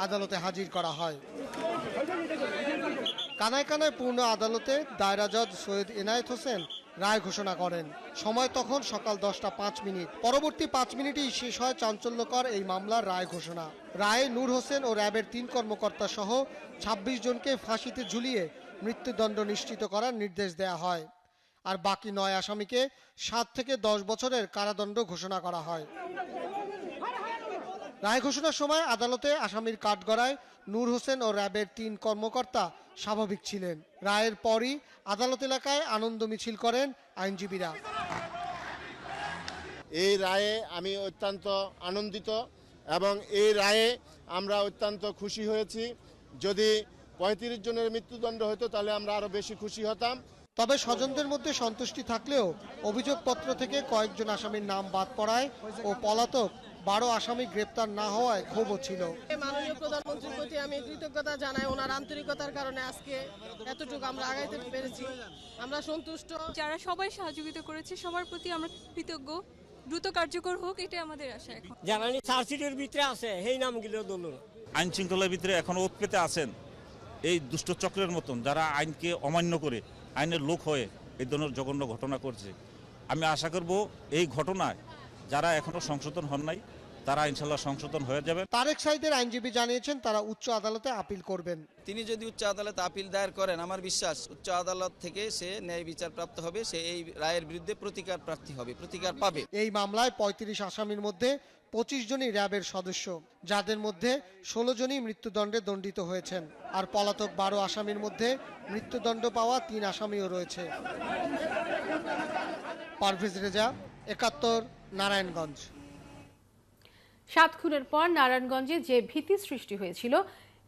আদালতে হাজির করা হয়। কানায় কানায় পূর্ণ আদালতে দায়রা জজ সৈয়দ এনায়েত হোসেন রায় ঘোষণা করেন। সময় তখন সকাল 10টা 5 মিনিট। পরবর্তী 5 মিনিটেই শেষ হয় চাঞ্চল্যকর এই মামলার রায় ঘোষণা। রায়ে নূর হোসেন ও র্যাবের 3 কর্মকর্তা সহ 26 জনকে ফাঁসিতে ঝুলিয়ে মৃত্যুদণ্ড নিশ্চিত করার নির্দেশ দেয়া হয়। আর বাকি 9 আসামিকে 7 থেকে 10 বছরের কারাদণ্ড ঘোষণা করা হয়। রায় ঘোষণার সময় আদালতে আসামির কাঠগড়ায় নূর হোসেন ও র্যাবের 3 কর্মকর্তা স্বাভাবিক ছিলেন। রায়ের পরই আদালত এলাকায় আনন্দ মিছিল করেন আইনজীবীরা। এই রায়ে আমি অত্যন্ত আনন্দিত এবং এই রায়ে আমরা অত্যন্ত খুশি হয়েছি। যদি 35 জনের মৃত্যুদণ্ড হতো তাহলে আমরা আরো বেশি খুশি হতাম। তবে স্বজনদের মধ্যে সন্তুষ্টি থাকলেও অভিযোগপত্র থেকে কয়েকজন আসামির নাম বাদ পড়ায় ও পলাতক 12 আসামি গ্রেপ্তার না হওয়ায় ক্ষোভও ছিল। মাননীয় প্রধানমন্ত্রীর প্রতি আমি কৃতজ্ঞতা জানাই। ওনার আন্তরিকতার কারণে আজকে এতটুকু আমরা আগাইতে পেরেছি। আমরা সন্তুষ্ট। যারা সবাই সহযোগিতা করেছে সবার প্রতি আমরা কৃতজ্ঞ। দ্রুত কার্যকর হোক, এটাই আমাদের আশা। এখন যারা চার্জশিটের ভিতরে আছে সেই নামগুলো দলুন। আইন শৃঙ্খলার ভিতরে এখনো উৎপেতে আছেন এই দুষ্ট চক্রের মতন যারা আইনকে অমান্য করে আইনের লোক হয়ে এই ধরনের জঘন্য ঘটনা করছে। আমি আশা করব এই ঘটনায় যারা এখনো সংশোধন হন নাই তারা ইনশাল্লাহ সংশোধন হয়ে যাবে। তারেক সাঈদের আইনজীবী জানিয়েছেন তারা উচ্চ আদালতে আপিল করবেন। তিনি যদি উচ্চ আদালতে আপিল দায়ের করেন, আমার বিশ্বাস উচ্চ আদালত থেকে সে ন্যায় বিচার প্রাপ্ত হবে, সে এই রায়ের বিরুদ্ধে প্রতিকার প্রার্থী হবে, প্রতিকার পাবে। এই মামলায় 35 আসামির মধ্যে 25 জনই র্যাবের সদস্য, যাদের মধ্যে 16 জনই মৃত্যুদণ্ডে দণ্ডিত হয়েছেন। আর পলাতক 12 আসামির মধ্যে মৃত্যুদণ্ড পাওয়া 3 আসামিও রয়েছে। পারভেজ রেজা, 71, নারায়ণগঞ্জ। 7 খুনের পর নারায়ণগঞ্জে যে ভীতি সৃষ্টি হয়েছিল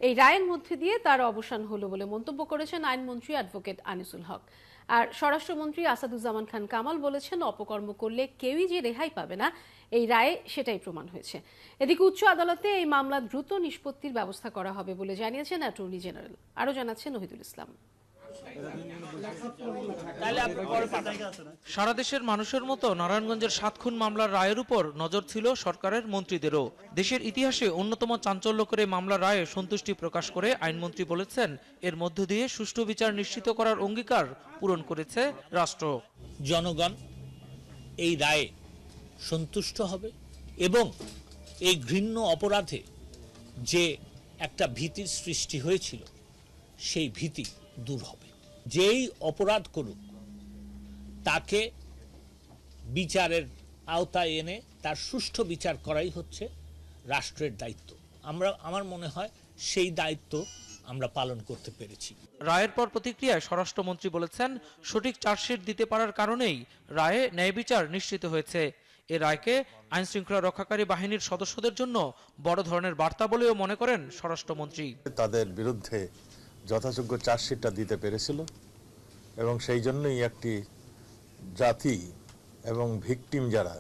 এই রায়ের মধ্যে দিয়ে তার অবসান হলো বলে মন্তব্য করেছেন আইনমন্ত্রী অ্যাডভোকেট আনিসুল হক। আর স্বরাষ্ট্রমন্ত্রী আসাদুজ্জামান খান কামাল বলেছেন অপকর্ম করলে কেউই যে রেহাই পাবে না এই রায়ে সেটাই প্রমাণ হয়েছে। এদিকে উচ্চ আদালতে এই মামলা দ্রুত নিষ্পত্তির ব্যবস্থা করা হবে বলে জানিয়েছেন অ্যাটর্নি জেনারেল। আরও জানাচ্ছেন ওহিদুল ইসলাম। সারা দেশের মানুষের মতো নারায়ণগঞ্জের 7 খুন মামলার রায়ের উপর নজর ছিল সরকারের মন্ত্রীদেরও। দেশের ইতিহাসে অন্যতম চাঞ্চল্যকর এই মামলার রায়ে সন্তুষ্টি প্রকাশ করে আইনমন্ত্রী বলেছেন এর মধ্য দিয়ে সুষ্ঠু বিচার নিশ্চিত করার অঙ্গীকার পূরণ করেছে রাষ্ট্র। জনগণ এই রায়ে সন্তুষ্ট হবে এবং এই ঘৃণ্য অপরাধে যে একটা ভীতির সৃষ্টি হয়েছিল সেই ভীতি দূর হবে। যেই অপরাধ করুক তাকে বিচারের আওতায় এনে তার সুষ্ঠু বিচার করাই হচ্ছে রাষ্ট্রের দায়িত্ব। আমার মনে হয় সেই দায়িত্ব আমরা পালন করতে পেরেছি। রায়ের পর প্রতিক্রিয়ায় স্বরাষ্ট্রমন্ত্রী বলেছেন সঠিক চার্জশিট দিতে পারার কারণেই রায়ে ন্যায় বিচার নিশ্চিত হয়েছে। এ রায়কে আইন শৃঙ্খলা রক্ষাকারী বাহিনীর সদস্যদের জন্য বড় ধরনের বার্তা বলেও মনে করেন স্বরাষ্ট্রমন্ত্রী। তাদের বিরুদ্ধে যথাযোগ্য চার্জশিটটা দিতে পেরেছিল এবং সেই জন্যই একটি জাতি এবং ভিকটিম যারা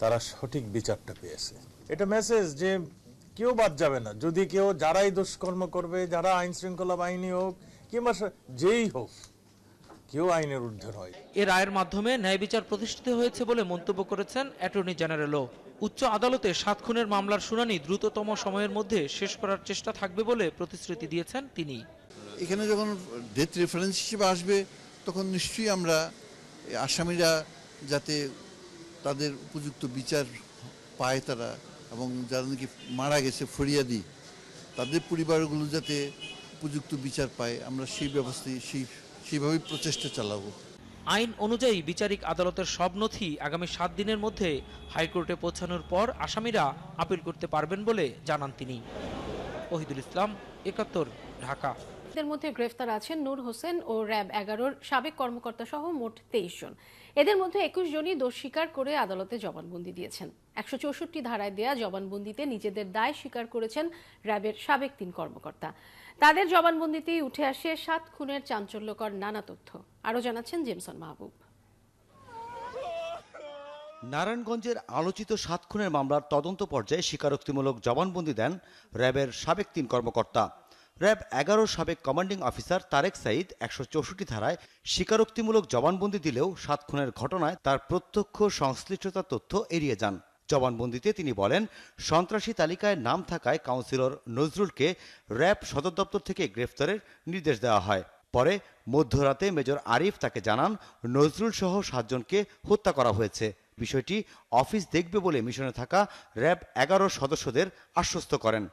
তারা সঠিক বিচারটা পেয়েছে। এটা মেসেজ যে কেউ বাদ যাবে না। যদি কেউ যারাই দুষ্কর্ম করবে, যারা আইন শৃঙ্খলা বাহিনী হোক কিংবা যেই হোক, কেউ আইনের ঊর্ধ্বে নয়। এ রায়ের মাধ্যমে ন্যায় বিচার প্রতিষ্ঠিত হয়েছে বলে মন্তব্য করেছেন অ্যাটর্নি জেনারেলও। উচ্চ আদালতে 7 খুনের মামলার শুনানি দ্রুততম সময়ের মধ্যে শেষ করার চেষ্টা থাকবে বলে প্রতিশ্রুতি দিয়েছেন তিনি। এখানে যখন ডেথ রেফারেন্স হিসেবে আসবে তখন নিশ্চয়ই আমরা আসামিরা যাতে তাদের উপযুক্ত বিচার পায় তারা, এবং যারা নাকি মারা গেছে ফরিয়াদি তাদের পরিবারগুলো যাতে উপযুক্ত বিচার পায়, আমরা সেই ব্যবস্থায় সেইভাবেই প্রচেষ্টা চালাবো। আইন অনুযায়ী বিচারিক আদালতের সব নথি আগামী 7 দিনের মধ্যে হাইকোর্টে পৌঁছানোর পর আসামিরা আপিল করতে পারবেন বলে জানান তিনি। ওহিদুল ইসলাম, 71, ঢাকা। এদের মধ্যে গ্রেফতার আছেন নূর হোসেন ও র্যাব 11-র সাবেক কর্মকর্তা সহ মোট 23 জন। এদের মধ্যে 21 জনই দোষ স্বীকার করে আদালতে জবানবন্দি দিয়েছেন। 164 ধারায় দেয়া জবানবন্দিতে নিজেদের দায় স্বীকার করেছেন র্যাবের সাবেক 3 কর্মকর্তা। তাদের জবানবন্দিতেই উঠে আসে 7 খুনের চাঞ্চল্যকর নানা তথ্য। আরও জানাচ্ছেন জেমসন মাহবুব। নারায়ণগঞ্জের আলোচিত 7 খুনের মামলার তদন্ত পর্যায়ে স্বীকারোক্তিমূলক জবানবন্দি দেন র্যাবের সাবেক 3 কর্মকর্তা। র্যাব 11 সাবেক কমান্ডিং অফিসার তারেক সাঈদ 164 ধারায় স্বীকারোক্তিমূলক জবানবন্দি দিলেও 7 খুনের ঘটনায় তার প্রত্যক্ষ সংশ্লিষ্টতার তথ্য এড়িয়ে যান। জবানবন্দিতে তিনি বলেন, সন্ত্রাসী তালিকায় নাম থাকায় কাউন্সিলর নজরুলকে র্যাব সদর দপ্তর থেকে গ্রেফতারের নির্দেশ দেওয়া হয়। পরে মধ্যরাতে মেজর আরিফ তাকে জানান নজরুল সহ 7 জনকে হত্যা করা হয়েছে। বিষয়টি অফিস দেখবে বলে মিশনে থাকা র্যাব 11 সদস্যদের আশ্বস্ত করেন।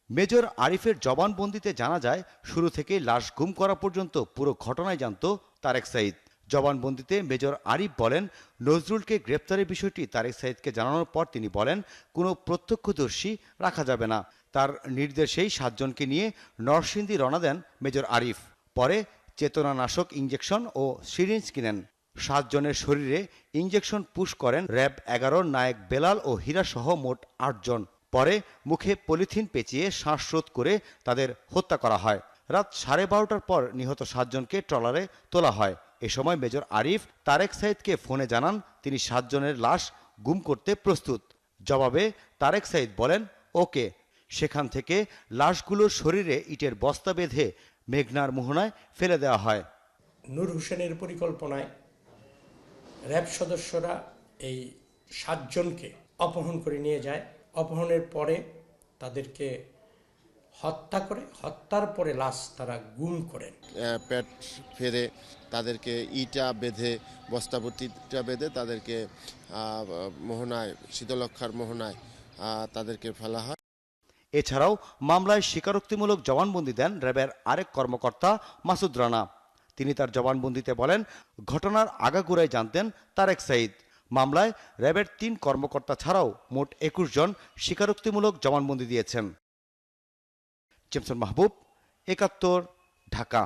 মেজর আরিফের জবানবন্দিতে জানা যায়, শুরু থেকেই লাশ গুম করা পর্যন্ত পুরো ঘটনায় জানত তারেক সাঈদ। জবানবন্দিতে মেজর আরিফ বলেন, নজরুলকে গ্রেপ্তারের বিষয়টি তারেক সাঈদকে জানানোর পর তিনি বলেন, কোনো প্রত্যক্ষদর্শী রাখা যাবে না। তার নির্দেশেই 7 জনকে নিয়ে নরসিংদী রওনা দেন মেজর আরিফ। পরে চেতনানাশক ইঞ্জেকশন ও সিরিঞ্জ কিনেন। 7 জনের শরীরে ইঞ্জেকশন পুশ করেন র্যাব 11 নায়েক বেলাল ও হীরা সহ মোট 8 জন। পরে মুখে পলিথিন পেঁচিয়ে শ্বাসরোধ করে তাদের হত্যা করা হয়। রাত 12:30টার পর নিহত 7 জনকে ট্রলারে তোলা হয়। এ সময় মেজর আরিফ তারেক সাঈদকে ফোনে জানান তিনি 7 জনের লাশ গুম করতে প্রস্তুত। জবাবে তারেক সাঈদ বলেন, ওকে। সেখান থেকে লাশগুলোর শরীরে ইটের বস্তা বেঁধে মেঘনার মোহনায় ফেলে দেওয়া হয়। নূর হোসেনের পরিকল্পনায় র্যাব সদস্যরা এই 7 জনকে অপহরণ করে নিয়ে যায়। অপহরণের পরে তাদেরকে হত্যা করে, হত্যার পরে লাশ তারা গুম করেন। পেট ফেরে তাদেরকে ইটা বেঁধে, বস্তাভর্তি ইটা বেঁধে তাদেরকে মোহনায়, শীতলক্ষার মোহনায় তাদেরকে ফেলা হয়। এছাড়াও মামলায় স্বীকারোক্তিমূলক জবানবন্দি দেন র্যাবের আরেক কর্মকর্তা মাসুদ রানা। তিনি তার জবানবন্দিতে বলেন, ঘটনার আগাগোড়াই জানতেন তারেক সাঈদ। মামলায় র্যাবের 3 কর্মকর্তা ছাড়াও মোট 21 জন স্বীকারোক্তিমূলক জবানবন্দি দিয়েছেন। জেমসন মাহবুব, 71, ঢাকা।